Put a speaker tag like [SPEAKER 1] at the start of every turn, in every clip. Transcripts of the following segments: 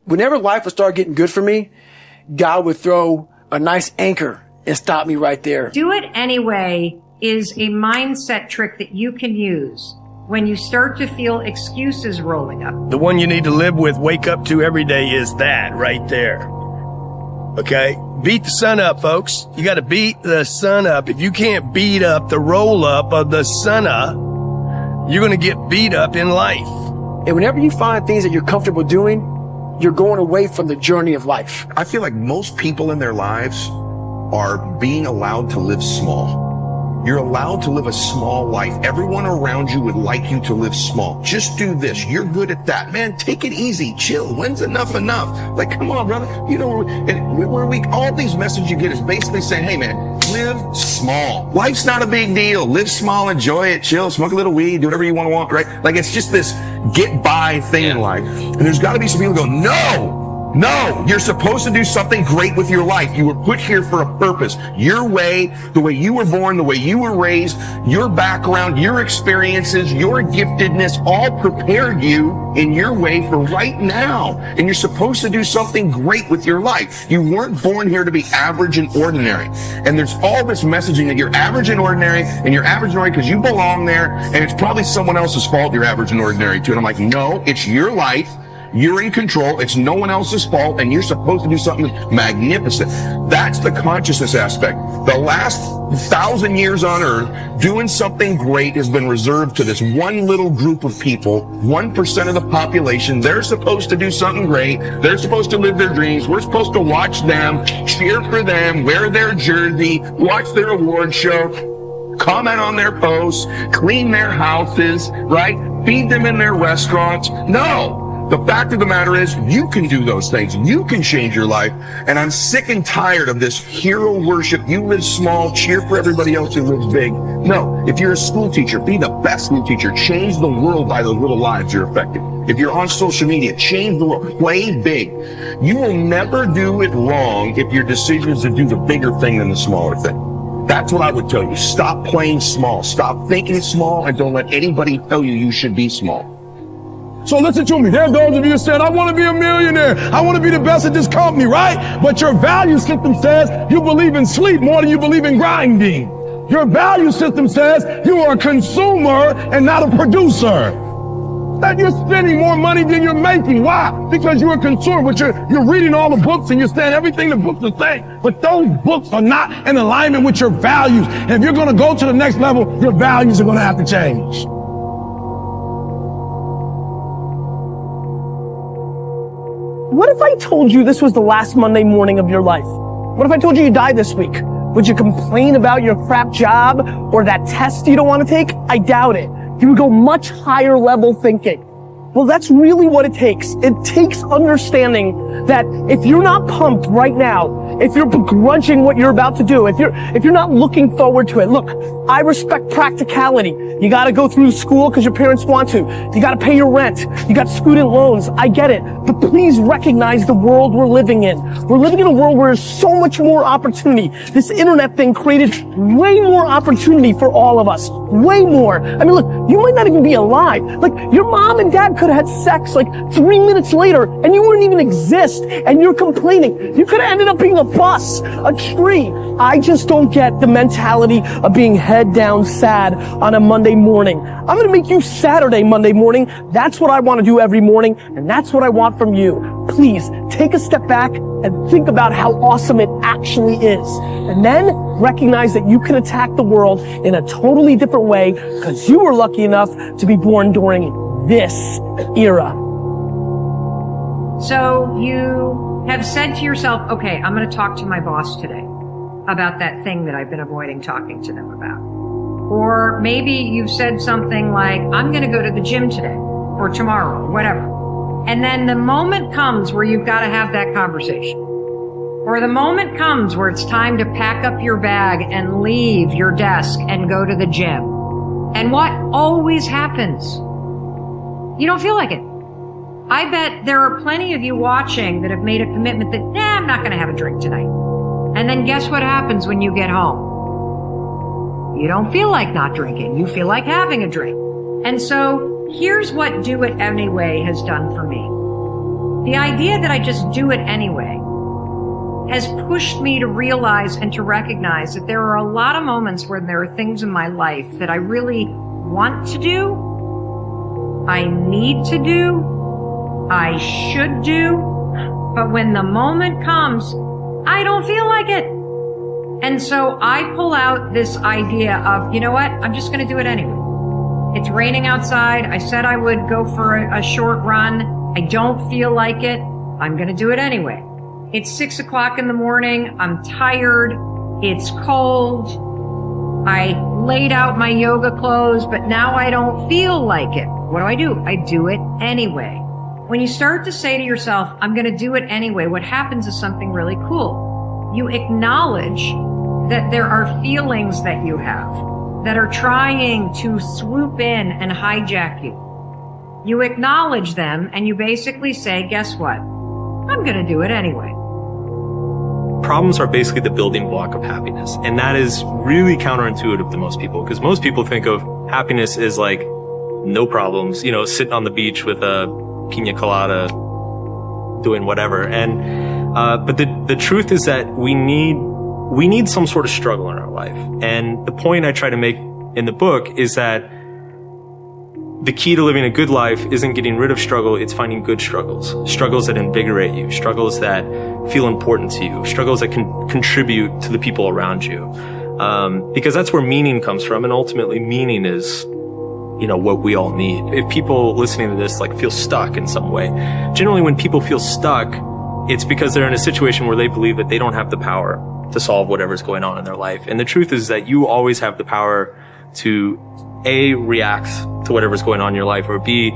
[SPEAKER 1] Whenever life would start getting good for me, God would throw a nice anchor and stop me right there.
[SPEAKER 2] Do it anyway is a mindset trick that you can use when you start to feel excuses rolling up.
[SPEAKER 3] The one you need to live with, wake up to every day is that right there. Okay? Beat the sun up, folks. You got to beat the sun up. If you can't beat up the roll up of the sun up, you're going to get beat up in life.
[SPEAKER 1] And whenever you find things that you're comfortable doing, you're going away from the journey of life.
[SPEAKER 4] I feel like most people in their lives are being allowed to live small. You're allowed to live a small life. Everyone around you would like you to live small. Just do this. You're good at that. Man, take it easy. Chill. When's enough? Like, come on, brother. You know, all these messages you get is basically saying, hey, man, live small. Life's not a big deal. Live small, enjoy it, chill, smoke a little weed, do whatever you want, right? Like, it's just this get by thing in life. And there's got to be some people who go, no, you're supposed to do something great with your life. You were put here for a purpose. Your way, the way you were born, the way you were raised, your background, your experiences, your giftedness, all prepared you in your way for right now. And you're supposed to do something great with your life. You weren't born here to be average and ordinary. And there's all this messaging that you're average and ordinary, and you're average and ordinary because you belong there, and it's probably someone else's fault you're average and ordinary too. And I'm like, no, it's your life. You're in control. It's no one else's fault, and you're supposed to do something magnificent. That's the consciousness aspect. The last 1,000 years on earth, doing something great has been reserved to this one little group of people, 1% of the population. They're supposed to do something great. They're supposed to live their dreams. We're supposed to watch them, cheer for them, wear their jersey, watch their award show, comment on their posts, clean their houses, right? Feed them in their restaurants. No. The fact of the matter is, you can do those things. You can change your life. And I'm sick and tired of this hero worship. You live small, cheer for everybody else who lives big. No, if you're a school teacher, be the best school teacher. Change the world by the little lives you're affecting. If you're on social media, change the world. Play big. You will never do it wrong if your decision is to do the bigger thing than the smaller thing. That's what I would tell you. Stop playing small. Stop thinking small, and don't let anybody tell you you should be small.
[SPEAKER 5] So listen to me. There are those of you who said, I want to be a millionaire. I want to be the best at this company, right? But your value system says you believe in sleep more than you believe in grinding. Your value system says you are a consumer and not a producer. That you're spending more money than you're making. Why? Because you're a consumer, but you're reading all the books and you're saying everything the books are saying. But those books are not in alignment with your values. And if you're going to go to the next level, your values are going to have to change.
[SPEAKER 6] What if I told you this was the last Monday morning of your life? What if I told you died this week? Would you complain about your crap job or that test you don't want to take? I doubt it. You would go much higher level thinking. Well, that's really what it takes. It takes understanding that if you're not pumped right now, if you're begrudging what you're about to do, if you're not looking forward to it, look, I respect practicality. You gotta go through school because your parents want to. You gotta pay your rent. You got student loans. I get it. But please recognize the world we're living in. We're living in a world where there's so much more opportunity. This internet thing created way more opportunity for all of us. Way more. I mean, look, you might not even be alive. Like, your mom and dad could have had sex like 3 minutes later and you wouldn't even exist and you're complaining. You could have ended up being a bus, a tree. I just don't get the mentality of being head down sad on a Monday morning. I'm going to make you Saturday Monday morning. That's what I want to do every morning, and that's what I want from you. Please take a step back and think about how awesome it actually is. And then recognize that you can attack the world in a totally different way because you were lucky enough to be born during this era.
[SPEAKER 2] So you have said to yourself, okay, I'm going to talk to my boss today about that thing that I've been avoiding talking to them about. Or maybe you've said something like, I'm going to go to the gym today or tomorrow, or whatever. And then the moment comes where you've got to have that conversation. Or the moment comes where it's time to pack up your bag and leave your desk and go to the gym. And what always happens? You don't feel like it. I bet there are plenty of you watching that have made a commitment that, I'm not going to have a drink tonight. And then guess what happens when you get home? You don't feel like not drinking. You feel like having a drink. And so here's what Do It Anyway has done for me. The idea that I just do it anyway has pushed me to realize and to recognize that there are a lot of moments where there are things in my life that I really want to do, I need to do, I should do, but when the moment comes, I don't feel like it. And so I pull out this idea of, you know what, I'm just going to do it anyway. It's raining outside. I said I would go for a short run. I don't feel like it. I'm going to do it anyway. It's 6 o'clock in the morning. I'm tired. It's cold. I laid out my yoga clothes, but now I don't feel like it. What do? I do it anyway. When you start to say to yourself, I'm going to do it anyway, what happens is something really cool. You acknowledge that there are feelings that you have that are trying to swoop in and hijack you. You acknowledge them and you basically say, guess what? I'm going to do it anyway.
[SPEAKER 7] Problems are basically the building block of happiness. And that is really counterintuitive to most people, because most people think of happiness as like no problems, you know, sitting on the beach with a pina colada, doing whatever. And, but the truth is that we need some sort of struggle in our life. And the point I try to make in the book is that the key to living a good life isn't getting rid of struggle, it's finding good struggles. Struggles that invigorate you, struggles that feel important to you, struggles that can contribute to the people around you. Because that's where meaning comes from, and ultimately meaning is, you know, what we all need. If people listening to this like feel stuck in some way, generally when people feel stuck, it's because they're in a situation where they believe that they don't have the power to solve whatever's going on in their life. And the truth is that you always have the power to A, react to whatever's going on in your life, or B,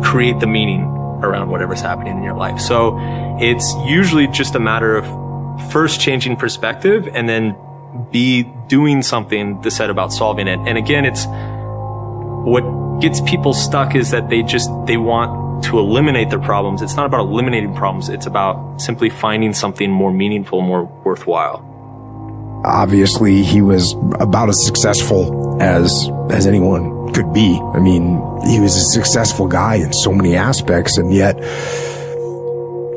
[SPEAKER 7] create the meaning around whatever's happening in your life. So it's usually just a matter of first changing perspective and then B, doing something to set about solving it. And again, it's what gets people stuck is that they want to eliminate their problems. It's not about eliminating problems. It's about simply finding something more meaningful, more worthwhile.
[SPEAKER 8] Obviously, he was about as successful as anyone could be. I mean, he was a successful guy in so many aspects, and yet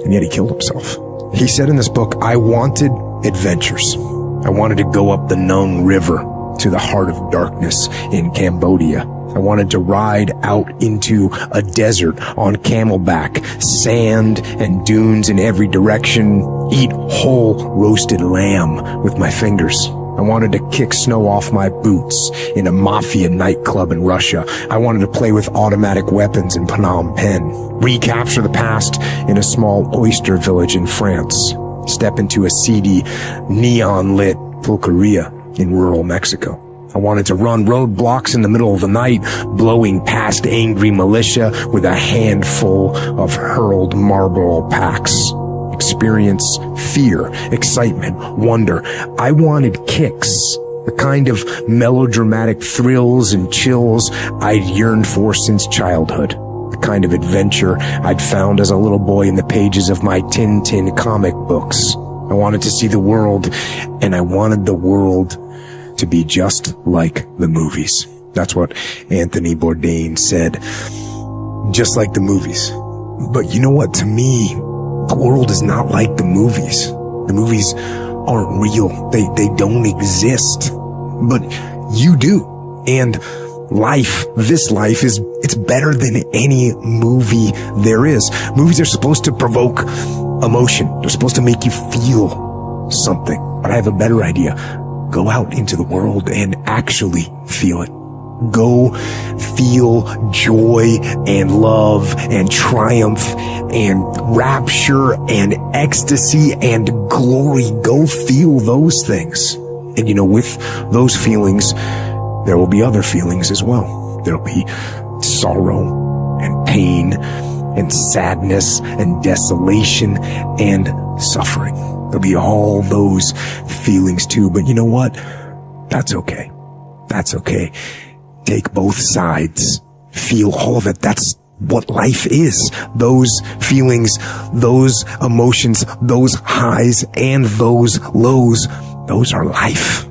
[SPEAKER 8] he killed himself. He said in this book, I wanted adventures. I wanted to go up the Nung River to the heart of darkness in Cambodia. I wanted to ride out into a desert on camelback, sand and dunes in every direction, eat whole roasted lamb with my fingers. I wanted to kick snow off my boots in a mafia nightclub in Russia. I wanted to play with automatic weapons in Phnom Penh, recapture the past in a small oyster village in France, step into a seedy, neon-lit pulqueria in rural Mexico. I wanted to run roadblocks in the middle of the night, blowing past angry militia with a handful of hurled Marlboro packs. Experience fear, excitement, wonder. I wanted kicks, the kind of melodramatic thrills and chills I'd yearned for since childhood. The kind of adventure I'd found as a little boy in the pages of my Tintin comic books. I wanted to see the world, and I wanted the world to be just like the movies. That's what Anthony Bourdain said. Just like the movies. But you know what? To me, the world is not like the movies. The movies aren't real. They don't exist. But you do. And this life it's better than any movie there is. Movies are supposed to provoke emotion. They're supposed to make you feel something. But I have a better idea. Go out into the world and actually feel it. Go feel joy and love and triumph and rapture and ecstasy and glory. Go feel those things. And you know, with those feelings, there will be other feelings as well. There'll be sorrow and pain and sadness and desolation and suffering. There'll be all those feelings too, but you know what? That's okay. That's okay. Take both sides. Feel all of it. That's what life is. Those feelings, those emotions, those highs and those lows, those are life.